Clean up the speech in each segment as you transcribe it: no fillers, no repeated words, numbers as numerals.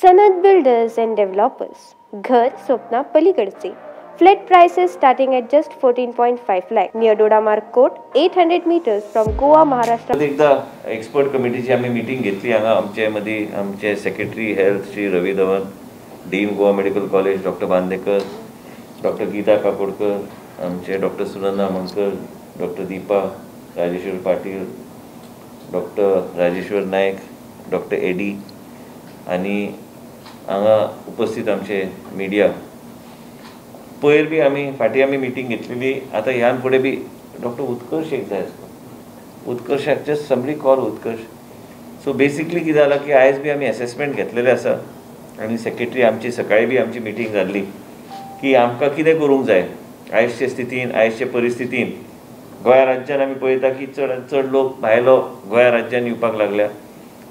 सनद builders and developers, घर Swapna पलीकडचे. Flat prices starting at just 14.5 lakh near Dodamarg Court, 800 meters from Goa, Maharashtra. एकदा expert कमिटीची आम्ही meeting घेतली. हांगा आमचे secretary health Shri Ravi Dhawan, dean Goa medical college doctor Bandekar, doctor Geeta Kakodkar, आमचे doctor Sunanda Amonkar, doctor Deepa Rajeshwar Patil, doctor Rajeshwar Naik, doctor एडी आणि हांगा उपस्थित आमचे मिडिया. पयर बी फाटी आमी मिटींग घेतलेली. आता ह्यान फुडें बी डॉक्टर उत्कर्श एक जाय आसलो. उत्कर्शाक जस्ट समबडी कॉल उत्कर्श. सो बेसिकली कितें जालां की आयज बी आमी असेसमेंट घेतलेले आसा आनी सेक्रेटरी आमची सकाळी बी आमची मिटींग जाल्ली की आमकां कितें करूंक जाय आयजचे स्थितीन, आयजचे परिस्थितीन. गोंया राज्यान आमी पळयता की चड लोक भायलो गोंया राज्यान येवपाक लागल्या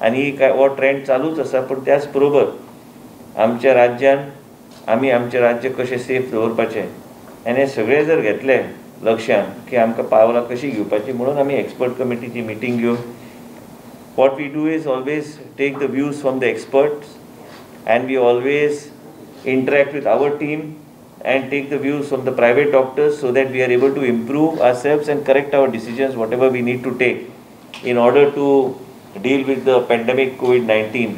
आनी हो ट्रेंड चालूच आसा. पूण त्याच बरोबर आमच्या राज्यान आमी आमचें राज्य कशें सेफ दवरपाचें आनी हे सगळें जर घेतलें लक्षान की आमकां पावलां कशीं घेवपाची म्हणून आमी एक्सपर्ट कमिटीची मिटींग घेवन what we do is always take the views from the experts and we always interact with our team and take the views from the private doctors so that we are able to improve ourselves and correct our decisions whatever we need to take in order to deal with the pandemic COVID-19.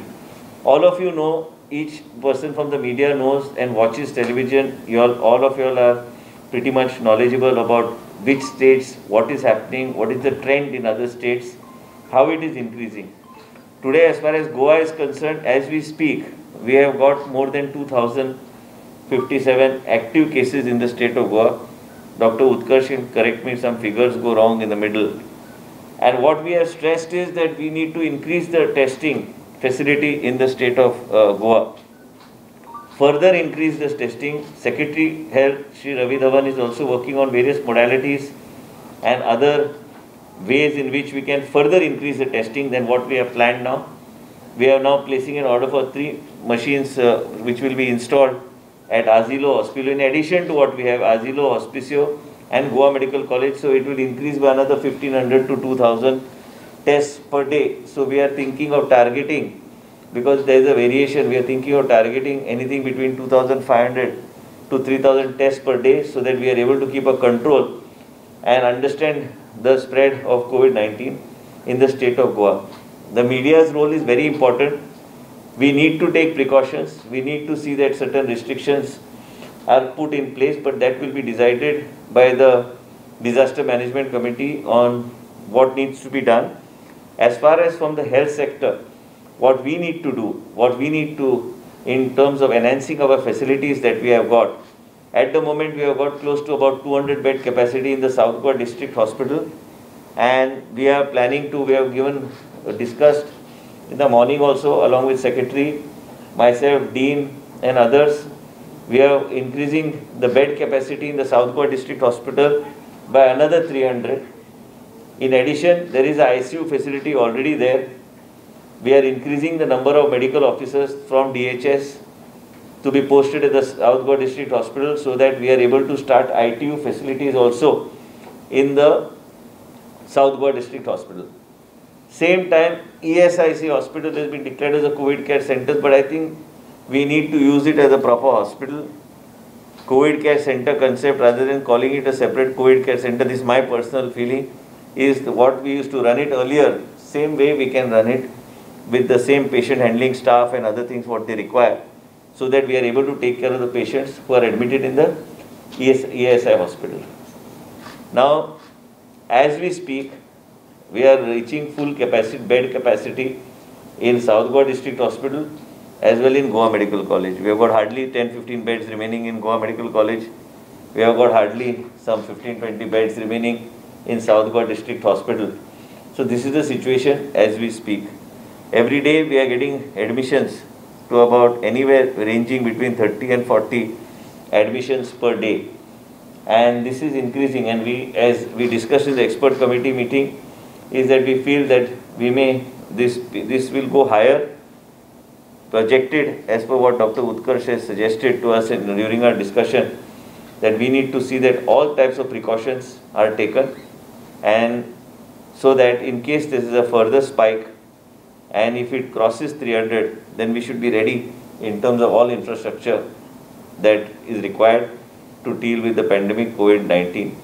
All of you know, each person from the media knows and watches television. All of you all are pretty much knowledgeable about which states, what is happening, what is the trend in other states, how it is increasing. Today, as far as Goa is concerned, as we speak, we have got more than 2,057 active cases in the state of Goa. Dr. Utkarsh can correct me if some figures go wrong in the middle. And what we have stressed is that we need to increase the testing facility in the state of Goa. Further increase this testing. Secretary Health Shri Ravi Dhawan is also working on various modalities and other ways in which we can further increase the testing than what we have planned now. We are now placing an order for 3 machines which will be installed at Asilo Hospital in addition to what we have Asilo, Hospicio and Goa Medical College. So it will increase by another 1,500 to 2,000 tests per day. So we are thinking of targeting, because there is a variation, we are thinking of targeting anything between 2,500 to 3,000 tests per day so that we are able to keep a control and understand the spread of COVID-19 in the state of Goa. The media's role is very important. We need to take precautions. We need to see that certain restrictions are put in place, but that will be decided by the Disaster Management Committee on what needs to be done. As far as from the health sector, what we need to do, in terms of enhancing our facilities that we have got. At the moment, we have got close to about 200 bed capacity in the South Goa District Hospital, and we are planning to, we have discussed in the morning also along with Secretary, myself, Dean and others. We are increasing the bed capacity in the South Goa District Hospital by another 300. In addition, there is a ICU facility already there. We are increasing the number of medical officers from DHS to be posted at the South Goa District Hospital so that we are able to start ITU facilities also in the South Goa District Hospital. Same time, ESIC hospital has been declared as a COVID care center, but I think we need to use it as a proper hospital. COVID care center concept, rather than calling it a separate COVID care center, this is my personal feeling, is what we used to run it earlier. Same way we can run it with the same patient handling staff and other things what they require, so that we are able to take care of the patients who are admitted in the ESI hospital. Now, as we speak, we are reaching full capacity, bed capacity in South Goa District Hospital as well in Goa Medical College. We have got hardly 10-15 beds remaining in Goa Medical College. We have got hardly some 15-20 beds remaining in South Goa District Hospital. So this is the situation as we speak. Every day we are getting admissions to about anywhere ranging between 30 and 40 admissions per day. And this is increasing, and we, as we discussed in the expert committee meeting, is that we feel that this will go higher, projected as per what Dr. Utkarsh has suggested to us during our discussion, that we need to see that all types of precautions are taken, and so that in case this is a further spike and if it crosses 300, then we should be ready in terms of all infrastructure that is required to deal with the pandemic COVID-19.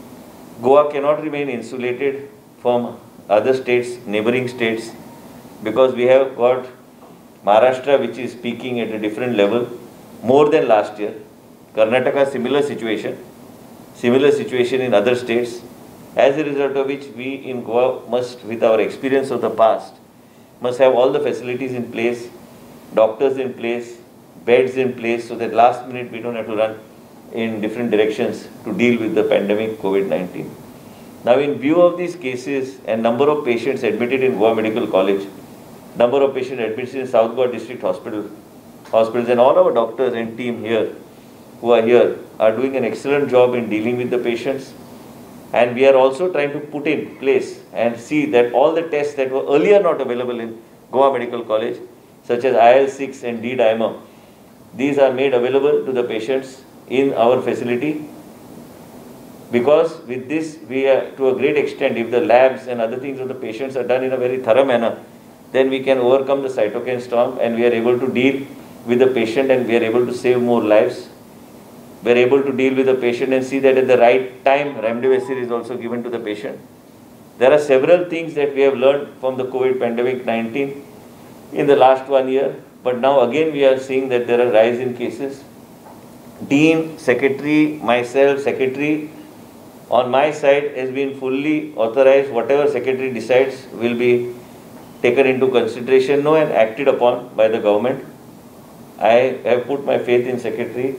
Goa cannot remain insulated from other states, neighboring states, because we have got Maharashtra, which is peaking at a different level, more than last year. Karnataka, similar situation in other states, as a result of which we in Goa must, with our experience of the past, must have all the facilities in place, doctors in place, beds in place, so that last minute we don't have to run in different directions to deal with the pandemic COVID-19. Now, in view of these cases and number of patients admitted in Goa Medical College, number of patients admitted in South Goa District Hospitals, and all our doctors and team here who are here are doing an excellent job in dealing with the patients. And we are also trying to put in place and see that all the tests that were earlier not available in Goa Medical College, such as IL-6 and D-dimer, these are made available to the patients in our facility. Because with this, we are, to a great extent, if the labs and other things of the patients are done in a very thorough manner, then we can overcome the cytokine storm and we are able to deal with the patient and we are able to save more lives. We are able to deal with the patient and see that at the right time, remdesivir is also given to the patient. There are several things that we have learned from the COVID pandemic 19 in the last 1 year, but now again we are seeing that there are rise in cases. Dean, secretary, myself, secretary, on my side has been fully authorized. Whatever secretary decides will be taken into consideration now and acted upon by the government. I have put my faith in Secretary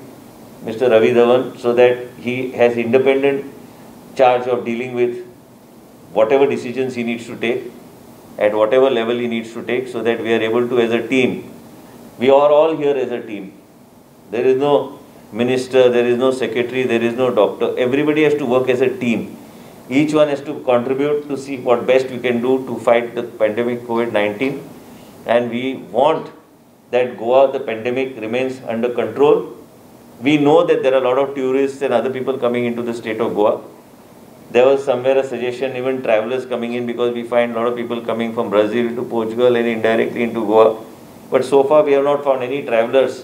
Mr. Ravi Dhawan, so that he has independent charge of dealing with whatever decisions he needs to take, at whatever level he needs to take, so that we are able to, as a team, we are all here as a team. There is no minister, there is no secretary, there is no doctor. Everybody has to work as a team. Each one has to contribute to see what best we can do to fight the pandemic COVID-19. And we want that Goa, the pandemic remains under control. We know that there are a lot of tourists and other people coming into the state of Goa. There was somewhere a suggestion, even travelers coming in, because we find a lot of people coming from Brazil to Portugal and indirectly into Goa. But so far we have not found any travelers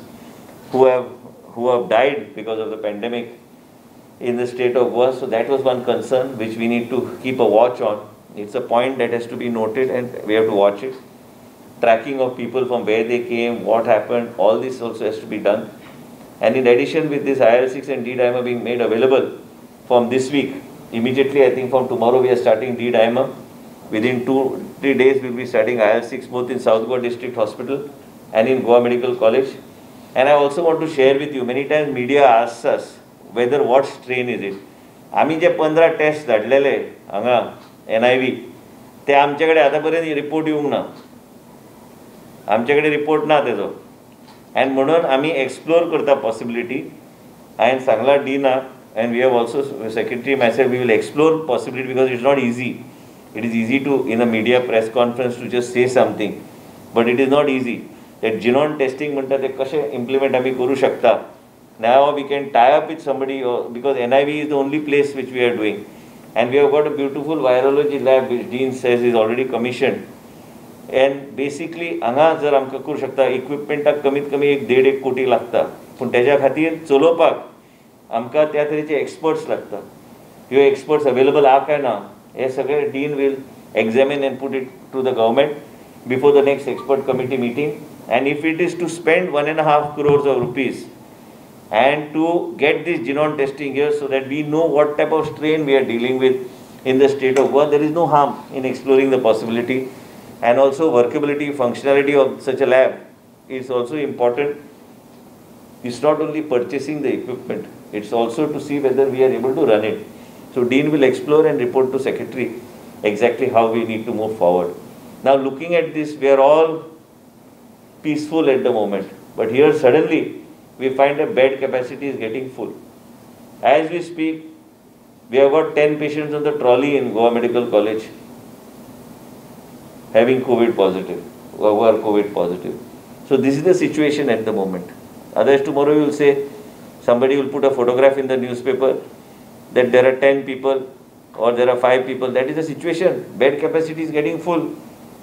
who have died because of the pandemic in the state of Goa. So that was one concern which we need to keep a watch on. It's a point that has to be noted and we have to watch it. Tracking of people from where they came, what happened, all this also has to be done. And in addition, with this IL-6 and D-dimer being made available from this week, immediately, I think from tomorrow we are starting D-dimer. Within 2-3 days we will be starting IL-6 both in South Goa District Hospital and in Goa Medical College. And I also want to share with you, many times media asks us whether what strain is it. आम्ही जे 15 test धाडलेले हांगा NIV ते आमच्याकडे आतापर्यंत report येवंक ना. आमच्याकडे report ना तेजो. And म्हणून आम्ही एक्सप्लोर करता पॉसिबिलिटी. हांवें Sangla Dina and we have also secretary myself, we will explore possibility, because it's not easy. It is easy to, in a media press conference, to just say something, but it is not easy. That genome testing म्हणता ते कशे implement आम्ही करू शकता. Now we can tie up with somebody, because NIV is the only place which we are doing, and we have got a beautiful virology lab which Dean says is already commissioned. And basically हांगा जर आमकां करू शकता, इक्विपमेंटाक कमीत कमी 1.5 कोटी लागता, पूण तेज्या खातीर चलोवपाक आमकां त्या तरेचे एक्सपर्ट्स लागता. ह्यो एक्सपर्ट्स अवेलेबल आहा काय ना हे सगळे dean will examine and put it to the government before the next expert committee meeting. And if it is to spend 1.5 crores of rupees and to get this genome testing here, so that we know what type of strain we are dealing with in the state of Goa, there is no harm in exploring the possibility. And also workability, functionality of such a lab is also important. It's not only purchasing the equipment, it's also to see whether we are able to run it. So Dean will explore and report to Secretary exactly how we need to move forward. Now looking at this, we are all peaceful at the moment, but here suddenly we find a bed capacity is getting full. As we speak, we have got 10 patients on the trolley in Goa Medical College having COVID positive, who are COVID positive. So this is the situation at the moment. Otherwise tomorrow you will say, somebody will put a photograph in the newspaper that there are 10 people or there are 5 people. That is the situation. Bed capacity is getting full,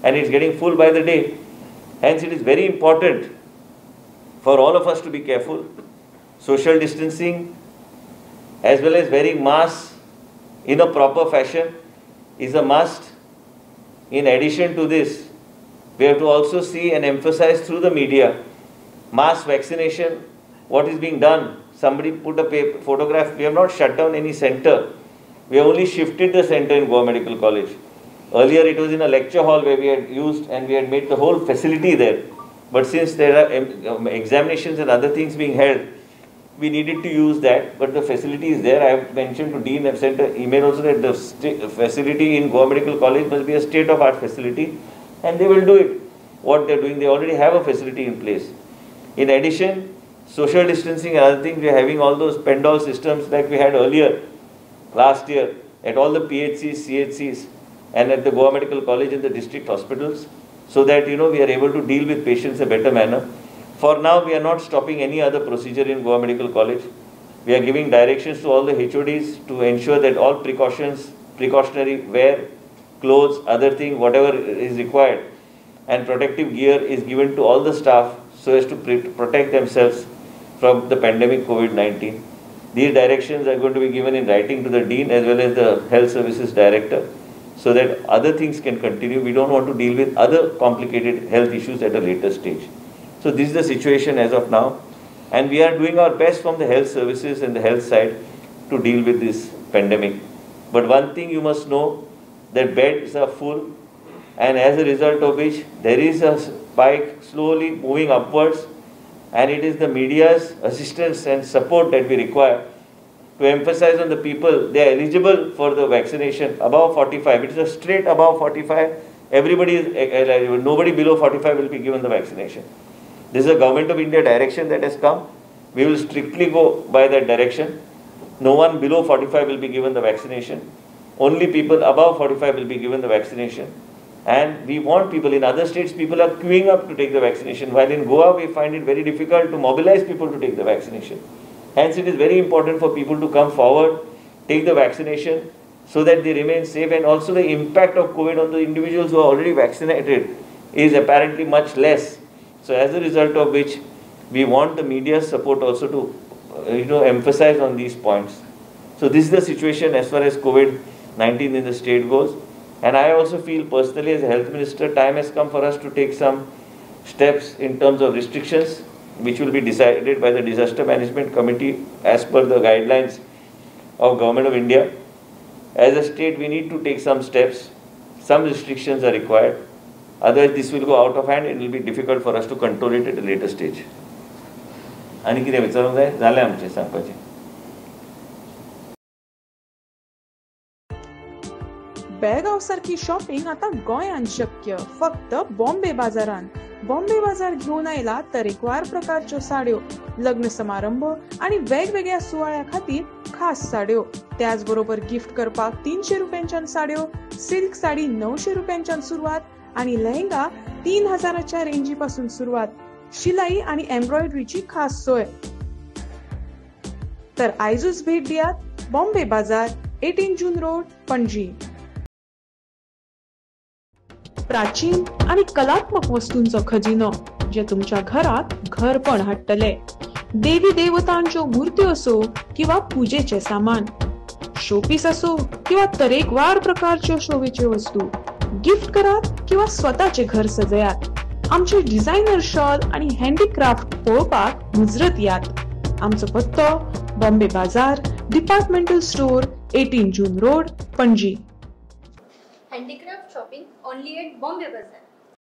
and it's getting full by the day. Hence, it is very important for all of us to be careful. Social distancing as well as wearing masks in a proper fashion is a must. In addition to this, we have to also see and emphasize through the media mass vaccination, what is being done. Somebody put a photograph. We have not shut down any center. We have only shifted the center in Goa Medical College. Earlier it was in a lecture hall where we had used and we had made the whole facility there. But since there are examinations and other things being held, we needed to use that. But the facility is there. I have mentioned to Dean, I have sent an email also that the facility in Goa Medical College must be a state-of-art facility, and they will do it. What they are doing, they already have a facility in place. In addition, social distancing and other things, we are having all those Pendol systems like we had earlier, last year, at all the PHCs, CHCs, and at the Goa Medical College and the district hospitals, so that we are able to deal with patients in a better manner. For now, we are not stopping any other procedure in Goa Medical College. We are giving directions to all the HODs to ensure that all precautionary wear, clothes, other thing, whatever is required, and protective gear is given to all the staff so as to protect themselves from the pandemic COVID-19. These directions are going to be given in writing to the Dean as well as the Health Services Director, so that other things can continue. We don't want to deal with other complicated health issues at a later stage. So this is the situation as of now, and we are doing our best from the health services and the health side to deal with this pandemic. But one thing you must know, that beds are full, and as a result of which there is a spike slowly moving upwards, and it is the media's assistance and support that we require to emphasize on the people. They are eligible for the vaccination above 45. It is a straight above 45. Everybody is eligible. Nobody below 45 will be given the vaccination. This is a Government of India direction that has come. We will strictly go by that direction. No one below 45 will be given the vaccination. Only people above 45 will be given the vaccination. And we want people, in other states, people are queuing up to take the vaccination, while in Goa we find it very difficult to mobilize people to take the vaccination. Hence, it is very important for people to come forward, take the vaccination, so that they remain safe, and also the impact of COVID on the individuals who are already vaccinated is apparently much less. So as a result of which, we want the media's support also to emphasize on these points. So this is the situation as far as COVID-19 in the state goes. And I also feel personally as a health minister, time has come for us to take some steps in terms of restrictions, which will be decided by the Disaster Management Committee as per the guidelines of Government of India. As a state, we need to take some steps. Some restrictions are required. Otherwise, this will go out of hand and it will be difficult for us to control it at a later stage. आणि कितें विचारूंक जाय जालें आमचें सांगपाचें. बेळगांव सारखी shopping आता गोंयांत शक्य फक्त बॉम्बे बाजारांत. बॉम्बे बाजार घेऊन आयला तरेकवार प्रकारच्यो साड्यो, लग्न समारंभ आणि वेगवेगळ्या सुवाळ्या खातीर खास साड्यो. त्याच बरोबर गिफ्ट करपाक 300 रुपयांच्यान साड्यो, सिल्क साडी 900 रुपयांच्यान सुरुवात आणि लेहंगा 3000च्या रेंजी पासून सुरुवात. शिलाई आणि एम्ब्रॉयडरीची खास सोय. तर आयजूच भेट दियात बॉम्बे बाजार, 18 जून रोड, पणजी. प्राचीन आणि कलात्मक वस्तूंचो खजिनो जे तुमच्या घरात घरपण हाडटले. देवी देवतांच्यो मूर्त्यो असो किंवा पूजेचे सामान, शोपीस असो किंवा तरेकवार प्रकारच्यो शोभेच्यो वस्तू, गिफ्ट करात किंवा स्वतःचे घर सजयात. आमचे डिझायनर शॉल आणि हँडीक्राफ्ट पळोवपाक मुजरत यात. आमचो पत्तो Bombay Bazaar, departmental store, 18 June road, Panaji. Handicraft shopping only at Bombay Bazaar.